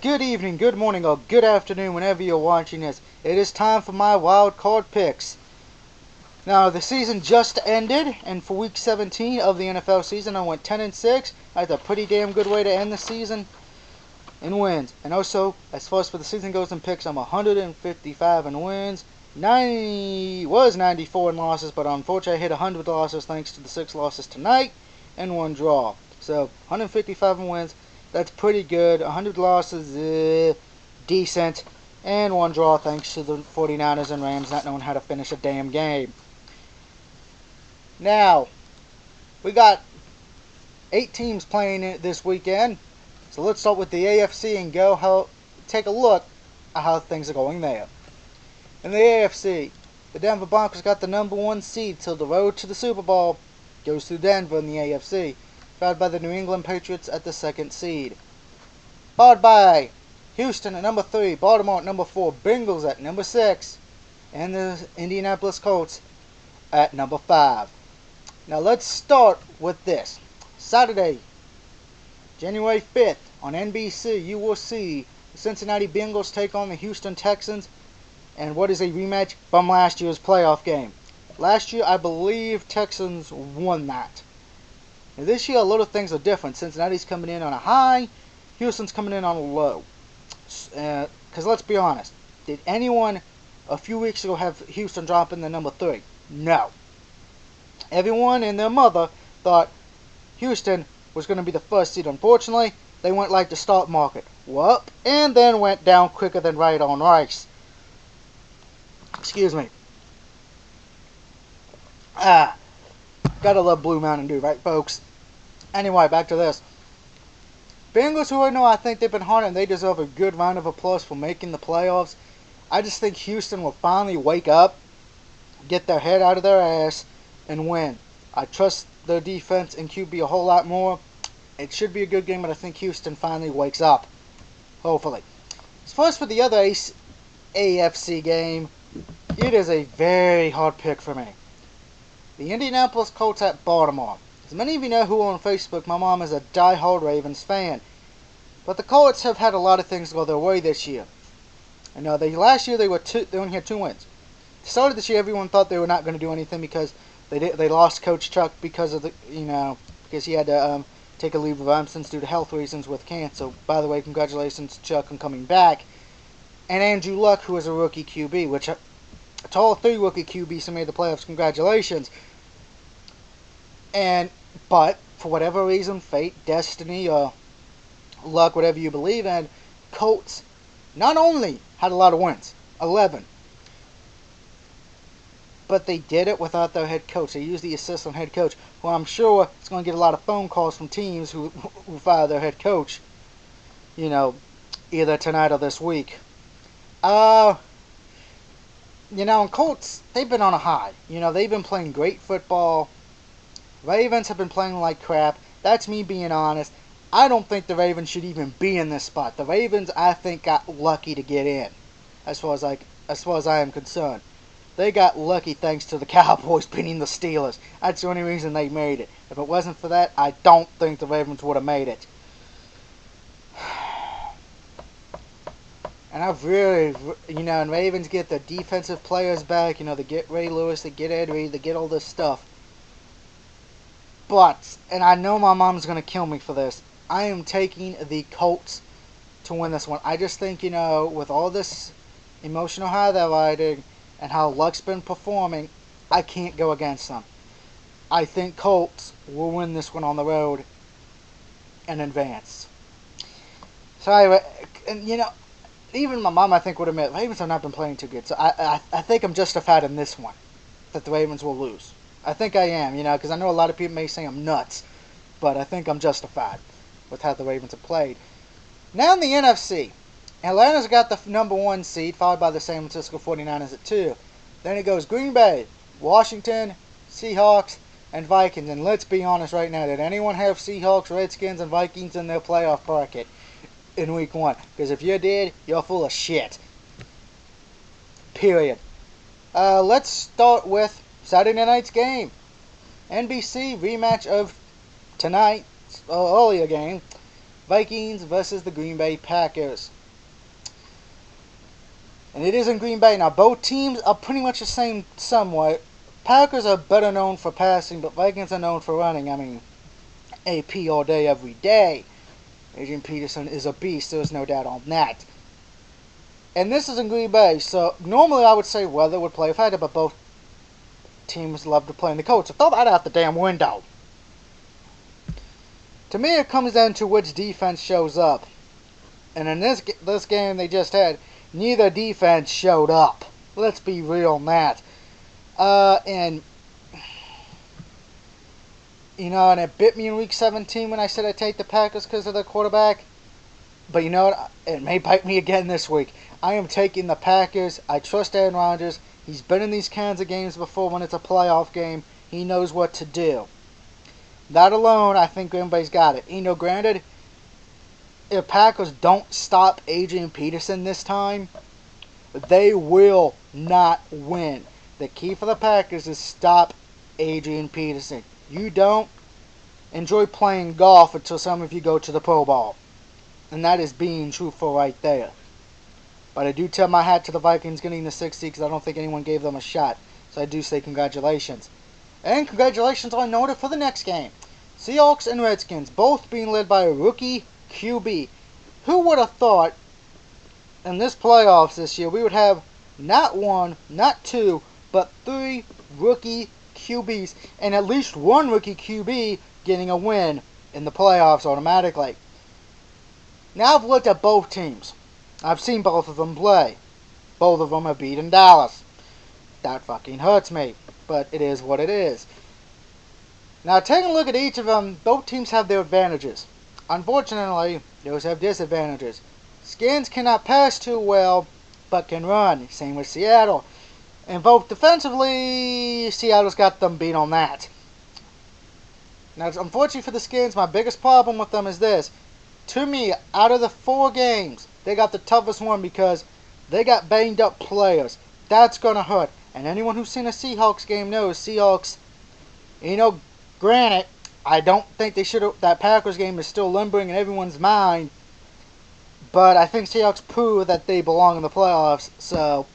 Good evening, good morning, or good afternoon whenever you're watching this. It is time for my wild card picks. Now, the season just ended, and for week 17 of the NFL season, I went 10-6. That's a pretty damn good way to end the season in wins. And also, as far as for the season goes in picks, I'm 155 in wins. 94 in losses, but unfortunately I hit 100 losses thanks to the 6 losses tonight and 1 draw. So, 155 in wins. That's pretty good. 100 losses, decent. And 1 draw thanks to the 49ers and Rams not knowing how to finish a damn game. Now, we got 8 teams playing it this weekend. So let's start with the AFC and take a look at how things are going there. In the AFC, the Denver Broncos got the number 1 seed till the road to the Super Bowl goes through Denver in the AFC. Followed by the New England Patriots at the 2nd seed. Followed by Houston at number 3, Baltimore at number 4, Bengals at number 6, and the Indianapolis Colts at number 5. Now let's start with this. Saturday, January 5th on NBC, you will see the Cincinnati Bengals take on the Houston Texans, and what is a rematch from last year's playoff game. Last year, I believe Texans won that. Now, this year, a lot of things are different. Cincinnati's coming in on a high. Houston's coming in on a low. Because let's be honest. Did anyone a few weeks ago have Houston dropping the number 3? No. Everyone and their mother thought Houston was going to be the 1st seed. Unfortunately, they went like the stock market. Whoop. And then went down quicker than right on rice. Excuse me. Gotta love Blue Mountain Dew, right, folks? Anyway, back to this. Bengals, who I think they've been hard and they deserve a good round of applause for making the playoffs. I just think Houston will finally wake up, get their head out of their ass, and win. I trust their defense and QB a whole lot more. It should be a good game, but I think Houston finally wakes up. Hopefully. As far as for the other AFC game, it is a very hard pick for me. The Indianapolis Colts at Baltimore. As many of you know who are on Facebook, my mom is a die-hard Ravens fan. But the Colts have had a lot of things go their way this year. I know last year they only had 2 wins. The start of this year, everyone thought they were not going to do anything because they lost Coach Chuck because of because he had to take a leave of absence due to health reasons with cancer. By the way, congratulations Chuck on coming back. And Andrew Luck, who is a rookie QB, which to all 3 rookie QBs who made the playoffs, congratulations. But for whatever reason, fate, destiny, or luck, whatever you believe in, Colts not only had a lot of wins, 11, but they did it without their head coach. They used the assistant head coach, who I'm sure is going to get a lot of phone calls from teams who fire their head coach, either tonight or this week. And Colts, they've been on a high. They've been playing great football. Ravens have been playing like crap. That's me being honest. I don't think the Ravens should even be in this spot. The Ravens, I think, got lucky to get in, as far as I am concerned. They got lucky thanks to the Cowboys beating the Steelers. That's the only reason they made it. If it wasn't for that, I don't think the Ravens would have made it. And I've really, and Ravens get the defensive players back. They get Ray Lewis, they get Ed Reed, they get all this stuff. But, and I know my mom's going to kill me for this, I am taking the Colts to win this one. I just think, with all this emotional high they're riding and how Luck's been performing, I can't go against them. I think Colts will win this one on the road and advance. So anyway, and even my mom, I think, would admit Ravens have not been playing too good. So I think I'm justified in this one, that the Ravens will lose. I think I am, because I know a lot of people may say I'm nuts, but I think I'm justified with how the Ravens have played. Now in the NFC, Atlanta's got the number 1 seed, followed by the San Francisco 49ers at 2. Then it goes Green Bay, Washington, Seahawks, and Vikings. And let's be honest right now, did anyone have Seahawks, Redskins, and Vikings in their playoff bracket in week 1? Because if you did, you're full of shit. Period. Let's start with Saturday night's game. NBC rematch of tonight's earlier game. Vikings versus the Green Bay Packers. And it is in Green Bay. Now, both teams are pretty much the same somewhat. Packers are better known for passing, but Vikings are known for running. I mean, AP all day, every day. Adrian Peterson is a beast. There's no doubt on that. And this is in Green Bay, so normally I would say weather would play a factor, but both teams love to play in the cold. So throw that out the damn window. To me, it comes down to which defense shows up. And in this game they just had, neither defense showed up. Let's be real on that. And it bit me in Week 17 when I said I'd take the Packers because of their quarterback. But you know what? It may bite me again this week. I am taking the Packers. I trust Aaron Rodgers. He's been in these kinds of games before when it's a playoff game. He knows what to do. That alone, I think Green Bay's got it. Granted, if Packers don't stop Adrian Peterson this time, they will not win. The key for the Packers is stop Adrian Peterson. You don't enjoy playing golf until some of you go to the Pro Bowl. And that is being truthful right there. But I do tip my hat to the Vikings getting the 6th seed because I don't think anyone gave them a shot. So I do say congratulations. And congratulations on order for the next game. Seahawks and Redskins, both being led by a rookie QB. Who would have thought in this playoffs this year we would have not one, not two, but 3 rookie QBs and at least one rookie QB getting a win in the playoffs automatically. Now I've looked at both teams. I've seen both of them play. Both of them have beaten Dallas. That fucking hurts me, but it is what it is. Now taking a look at each of them, both teams have their advantages. Unfortunately, they also have disadvantages. Skins cannot pass too well, but can run. Same with Seattle. And both defensively, Seattle's got them beat on that. Now, unfortunately for the Skins, my biggest problem with them is this. To me, out of the 4 games, they got the toughest one because they got banged up players. That's going to hurt. And anyone who's seen a Seahawks game knows Seahawks, granted, I don't think they should have, that Packers game is still lingering in everyone's mind. But I think Seahawks prove that they belong in the playoffs. So,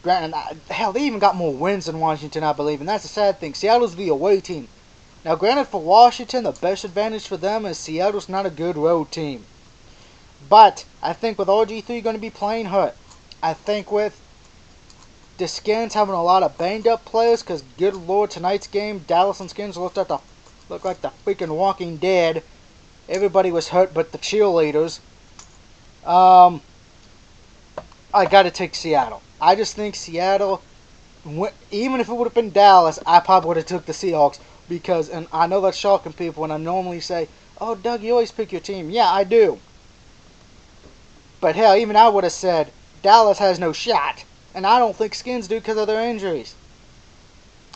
granted, hell, they even got more wins than Washington, I believe. And that's the sad thing. Seattle's the away team. Now, granted, for Washington, the best advantage for them is Seattle's not a good road team. But I think with RG3 going to be playing hurt, I think with the Skins having a lot of banged up players, because good lord, tonight's game, Dallas and Skins looked like the freaking Walking Dead. Everybody was hurt but the cheerleaders. I got to take Seattle. I just think Seattle, even if it would have been Dallas, I probably would have took the Seahawks. Because, and I know that's shocking people when I normally say, oh, Doug, you always pick your team. Yeah, I do. But hell, even I would have said, Dallas has no shot. And I don't think Skins do because of their injuries.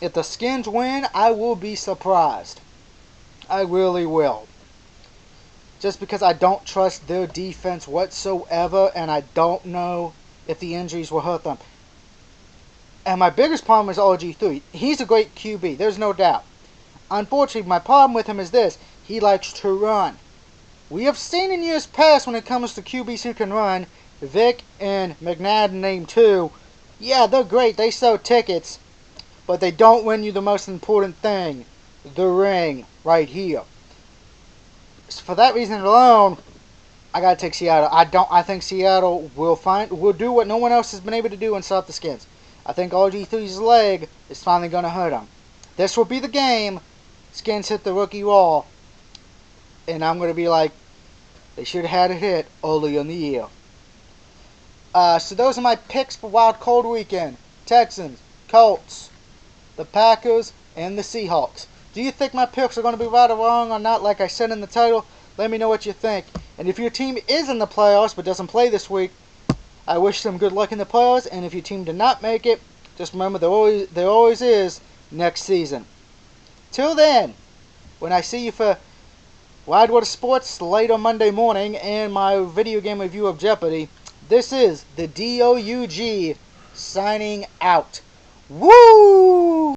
If the Skins win, I will be surprised. I really will. Just because I don't trust their defense whatsoever, and I don't know if the injuries will hurt them. And my biggest problem is RG3. He's a great QB, there's no doubt. Unfortunately, my problem with him is this. He likes to run. We have seen in years past when it comes to QBs who can run, Vic and McNabb named 2. Yeah, they're great. They sell tickets. But they don't win you the most important thing. The ring. Right here. So for that reason alone, I gotta take Seattle. I think Seattle will do what no one else has been able to do and stop the Skins. I think RG3's leg is finally gonna hurt him. This will be the game. Skins hit the rookie wall. And I'm going to be like, they should have had it hit early in the year. So those are my picks for Wild Card Weekend. Texans, Colts, the Packers, and the Seahawks. Do you think my picks are going to be right or wrong or not like I said in the title? Let me know what you think. And if your team is in the playoffs but doesn't play this week, I wish them good luck in the playoffs. And if your team did not make it, just remember there always is next season. Till then, when I see you for Widewater Sports late on Monday morning and my video game review of Jeopardy, this is the DOUG signing out. Woo!